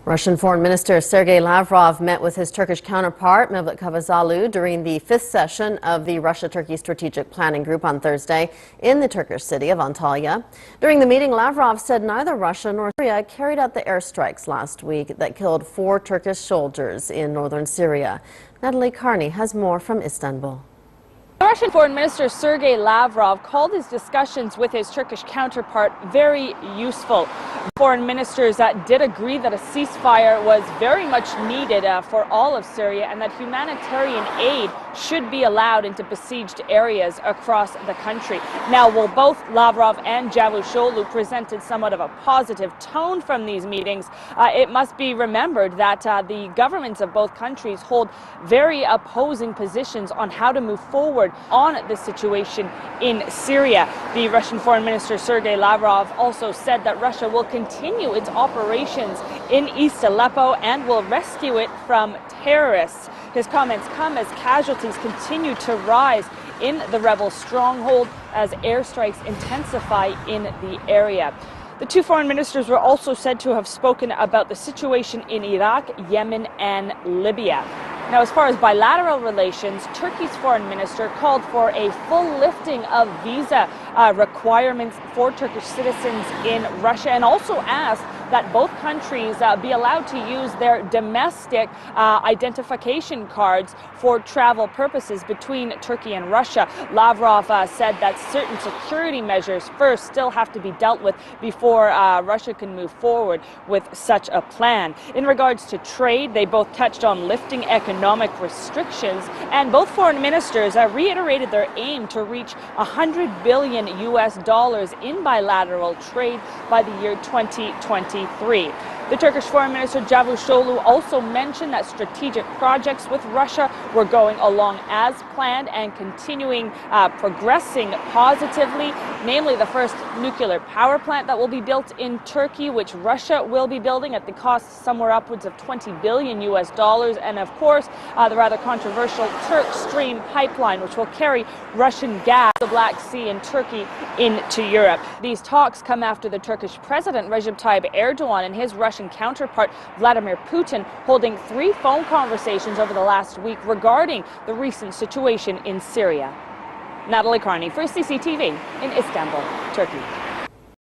Russian Foreign Minister Sergei Lavrov met with his Turkish counterpart Mevlut Cavusoglu during the fifth session of the Russia-Turkey Strategic Planning Group on Thursday in the Turkish city of Antalya. During the meeting, Lavrov said neither Russia nor Syria carried out the airstrikes last week that killed 4 Turkish soldiers in northern Syria. Natalie Carney has more from Istanbul. The Russian Foreign Minister Sergei Lavrov called his discussions with his Turkish counterpart very useful. Foreign ministers did agree that a ceasefire was very much needed for all of Syria and that humanitarian aid should be allowed into besieged areas across the country. Now, while both Lavrov and Cavusoglu presented somewhat of a positive tone from these meetings, it must be remembered that the governments of both countries hold very opposing positions on how to move forward on the situation in Syria. The Russian Foreign Minister Sergei Lavrov also said that Russia will continue its operations in East Aleppo and will rescue it from terrorists. His comments come as casualties continue to rise in the rebel stronghold as airstrikes intensify in the area. The two foreign ministers were also said to have spoken about the situation in Iraq, Yemen, and Libya. Now, as far as bilateral relations, Turkey's foreign minister called for a full lifting of visa requirements for Turkish citizens in Russia and also asked that both countries be allowed to use their domestic identification cards for travel purposes between Turkey and Russia. Lavrov said that certain security measures first still have to be dealt with before Russia can move forward with such a plan. In regards to trade, they both touched on lifting economic restrictions, and both foreign ministers reiterated their aim to reach $100 billion in bilateral trade by the year 2023. The Turkish Foreign Minister Cavusoglu also mentioned that strategic projects with Russia were going along as planned and progressing positively, namely the first nuclear power plant that will be built in Turkey, which Russia will be building at the cost somewhere upwards of $20 billion, and of course the rather controversial Turk Stream pipeline, which will carry Russian gas to the Black Sea and Turkey into Europe. These talks come after the Turkish President Recep Tayyip Erdogan and his Russian counterpart Vladimir Putin holding 3 phone conversations over the last week regarding the recent situation in Syria. Natalie Carney for CCTV in Istanbul, Turkey.